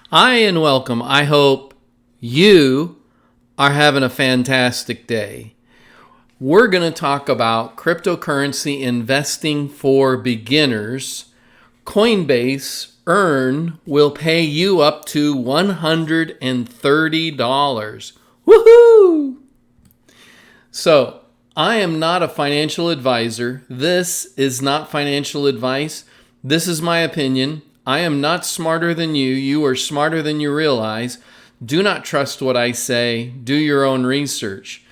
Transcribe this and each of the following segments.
Hi and welcome. I hope you are having a fantastic day. We're going to talk about cryptocurrency investing for beginners. Coinbase Earn will pay you up to $130. Woohoo! So, I am not a financial advisor. This is not financial advice. This is my opinion. I am not smarter than you. You are smarter than you realize. Do not trust what I say. Do your own research.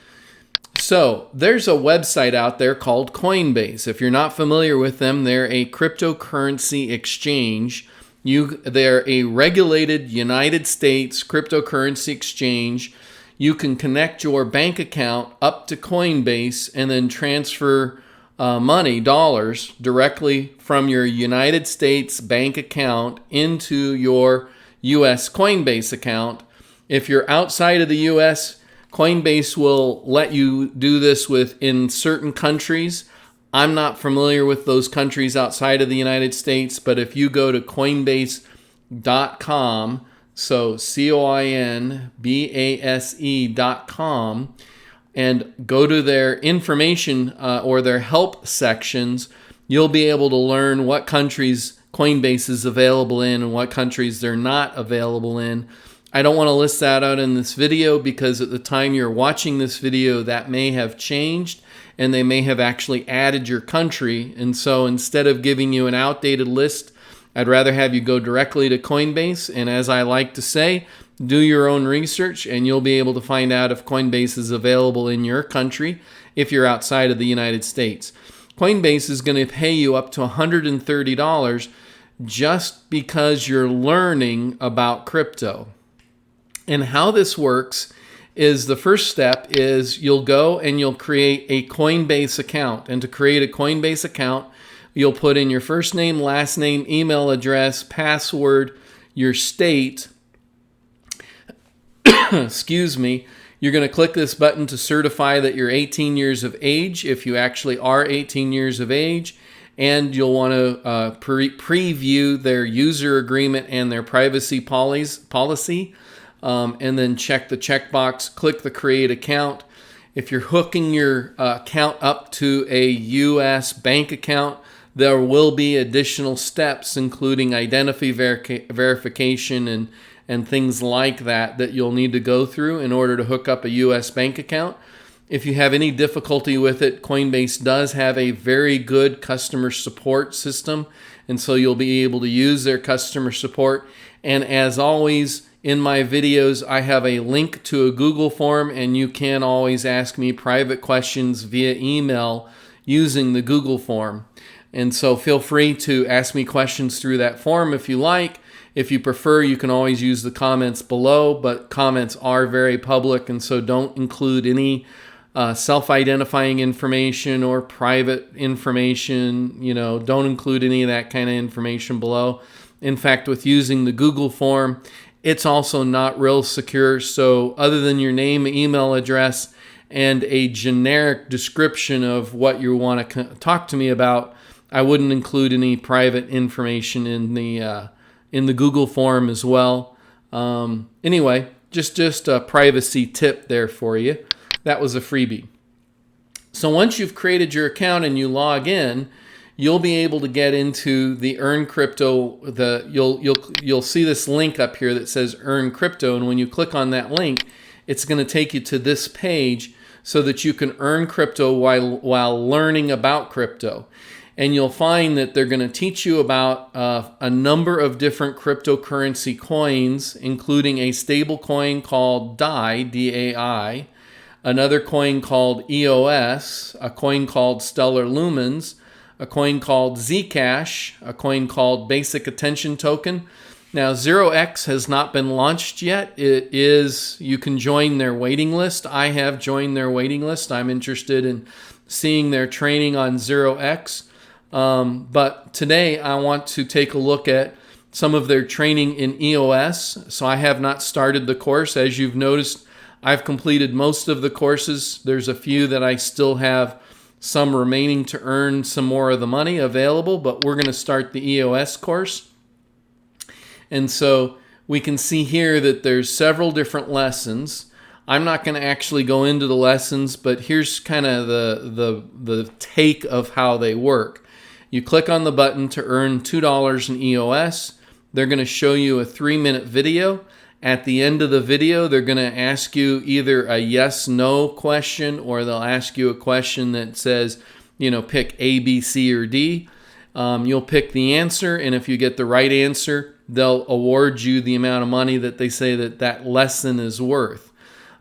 So, there's a website out there called Coinbase. If you're not familiar with them, they're a cryptocurrency exchange. They're a regulated United States cryptocurrency exchange. You can connect your bank account up to Coinbase and then transfer money, dollars, directly from your United States bank account into your U.S. Coinbase account. If you're outside of the U.S., Coinbase will let you do this in certain countries. I'm not familiar with those countries outside of the United States, but if you go to Coinbase.com, so Coinbase.com, and go to their information or their help sections, you'll be able to learn what countries Coinbase is available in and what countries they're not available in. I don't want to list that out in this video because at the time you're watching this video, that may have changed and they may have actually added your country. And so instead of giving you an outdated list, I'd rather have you go directly to Coinbase. And as I like to say, do your own research and you'll be able to find out if Coinbase is available in your country if you're outside of the United States. Coinbase is going to pay you up to $130 just because you're learning about crypto. And how this works is the first step is you'll go and you'll create a Coinbase account. And to create a Coinbase account, you'll put in your first name, last name, email address, password, your state. Excuse me. You're going to click this button to certify that you're 18 years of age, if you actually are 18 years of age. And you'll want to preview their user agreement and their privacy policy. And then check the checkbox, click the create account. If you're hooking your account up to a U.S. bank account, there will be additional steps, including identity verification and things like that you'll need to go through in order to hook up a U.S. bank account. If you have any difficulty with it, Coinbase does have a very good customer support system, and so you'll be able to use their customer support. And as always, in my videos, I have a link to a Google form, and you can always ask me private questions via email using the Google form. And so feel free to ask me questions through that form if you like. If you prefer, you can always use the comments below, but comments are very public, and so don't include any self-identifying information or private information. Don't include any of that kind of information below. In fact, with using the Google form, it's also not real secure. So other than your name, email address, and a generic description of what you want to talk to me about, I wouldn't include any private information in the Google form as well. Anyway, just a privacy tip there for you. That was a freebie. So once you've created your account and you log in, you'll be able to get into the Earn Crypto. You'll see this link up here that says Earn Crypto, and when you click on that link, it's going to take you to this page so that you can earn crypto while learning about crypto. And you'll find that they're going to teach you about a number of different cryptocurrency coins, including a stable coin called DAI, D-A-I, another coin called EOS, a coin called Stellar Lumens, a coin called Zcash, a coin called Basic Attention Token. Now, 0x has not been launched yet. You can join their waiting list. I have joined their waiting list. I'm interested in seeing their training on 0x. But today I want to take a look at some of their training in EOS. So I have not started the course. As you've noticed, I've completed most of the courses. There's a few that I still have some remaining to earn some more of the money available, but we're going to start the EOS course. And so we can see here that there's several different lessons. I'm not going to actually go into the lessons, but here's kind of the take of how they work. You click on the button to earn $2 in EOS. They're going to show you a 3-minute video. At the end of the video, they're going to ask you either a yes/no question, or they'll ask you a question that says, pick A, B, C, or D. You'll pick the answer, and if you get the right answer, they'll award you the amount of money that they say that lesson is worth.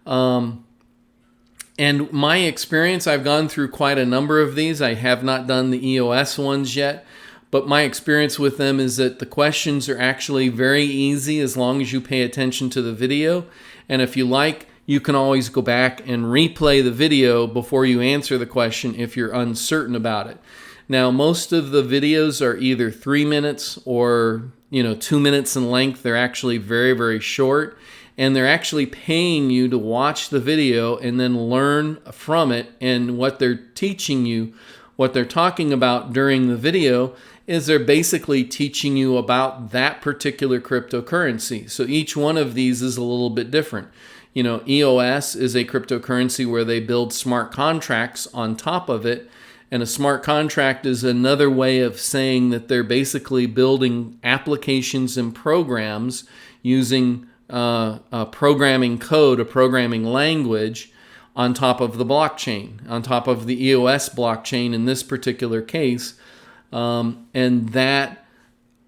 And my experience, I've gone through quite a number of these. I have not done the EOS ones yet, but my experience with them is that the questions are actually very easy as long as you pay attention to the video. And if you like, you can always go back and replay the video before you answer the question if you're uncertain about it. Now, most of the videos are either 3 minutes or 2 minutes in length. They're actually very, very short. And they're actually paying you to watch the video and then learn from it. And what they're teaching you, what they're talking about during the video, is they're basically teaching you about that particular cryptocurrency. So each one of these is a little bit different. EOS is a cryptocurrency where they build smart contracts on top of it. And a smart contract is another way of saying that they're basically building applications and programs using a programming code, a programming language on top of the blockchain, on top of the EOS blockchain in this particular case. And that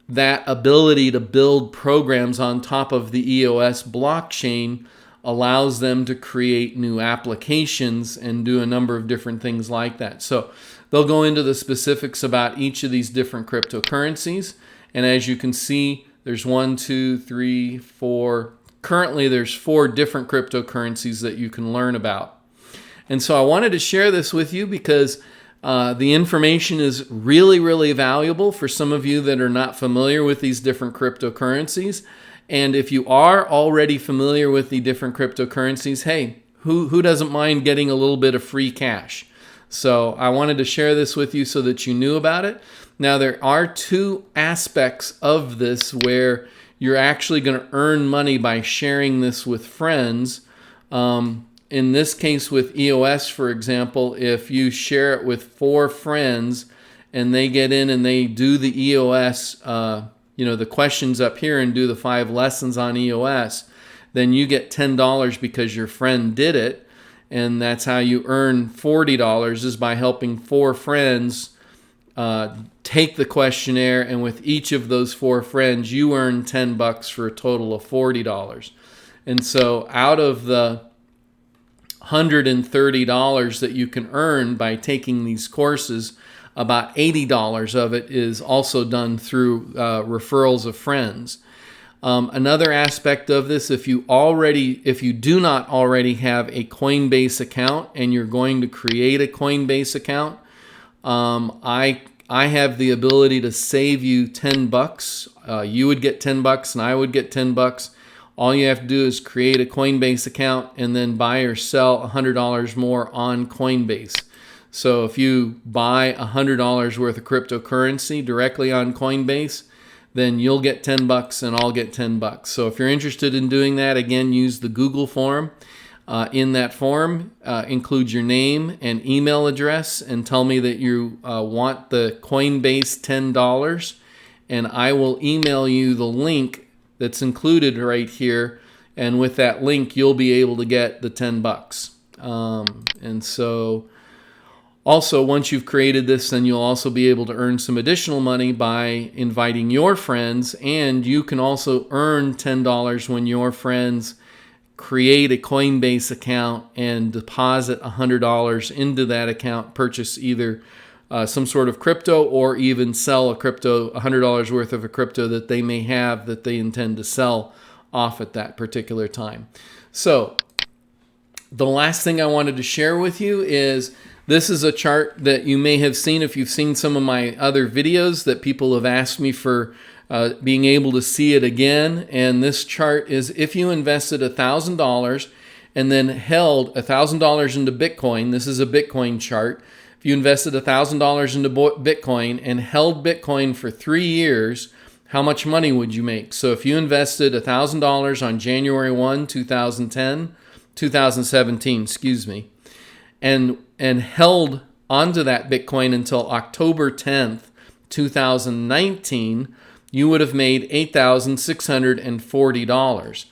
ability to build programs on top of the EOS blockchain allows them to create new applications and do a number of different things like that. So they'll go into the specifics about each of these different cryptocurrencies. And as you can see, there's 1, 2, 3, 4. Currently, there's 4 different cryptocurrencies that you can learn about. And so I wanted to share this with you because the information is really, really valuable for some of you that are not familiar with these different cryptocurrencies. And if you are already familiar with the different cryptocurrencies, hey, who doesn't mind getting a little bit of free cash? So I wanted to share this with you so that you knew about it. Now, there are 2 aspects of this where you're actually going to earn money by sharing this with friends. In this case with EOS, for example, if you share it with 4 friends and they get in and they do the EOS, the questions up here and do the 5 lessons on EOS, then you get $10 because your friend did it. And that's how you earn $40, is by helping 4 friends take the questionnaire, and with each of those 4 friends, you earn $10 for a total of $40. And so out of the $130 that you can earn by taking these courses, about $80 of it is also done through referrals of friends. Another aspect of this, if you do not already have a Coinbase account and you're going to create a Coinbase account, I have the ability to save you $10. You would get $10 and I would get $10. All you have to do is create a Coinbase account and then buy or sell $100 more on Coinbase. So if you buy $100 worth of cryptocurrency directly on Coinbase, then you'll get $10 and I'll get $10. So if you're interested in doing that, again, use the Google form. In that form, include your name and email address and tell me that you want the Coinbase $10, and I will email you the link that's included right here, and with that link, you'll be able to get the $10. And so also, once you've created this, then you'll also be able to earn some additional money by inviting your friends, and you can also earn $10 when your friends create a Coinbase account and deposit $100 into that account, purchase either some sort of crypto or even sell $100 worth of a crypto that they may have that they intend to sell off at that particular time. So the last thing I wanted to share with you is this is a chart that you may have seen if you've seen some of my other videos that people have asked me for being able to see it again. And this chart is if you invested $1,000 and then held $1,000 into Bitcoin. This is a Bitcoin chart. If you invested $1,000 into Bitcoin and held Bitcoin for 3 years, how much money would you make? So if you invested $1,000 on January 1, 2017, excuse me, and held onto that Bitcoin until October 10th, 2019, you would have made $8,640.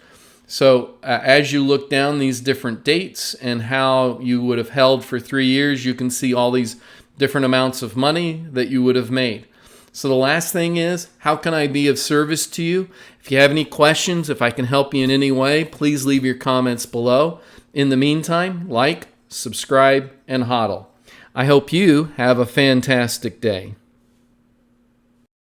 So as you look down these different dates and how you would have held for 3 years, you can see all these different amounts of money that you would have made. So the last thing is, how can I be of service to you? If you have any questions, if I can help you in any way, please leave your comments below. In the meantime, like, subscribe, and hodl. I hope you have a fantastic day.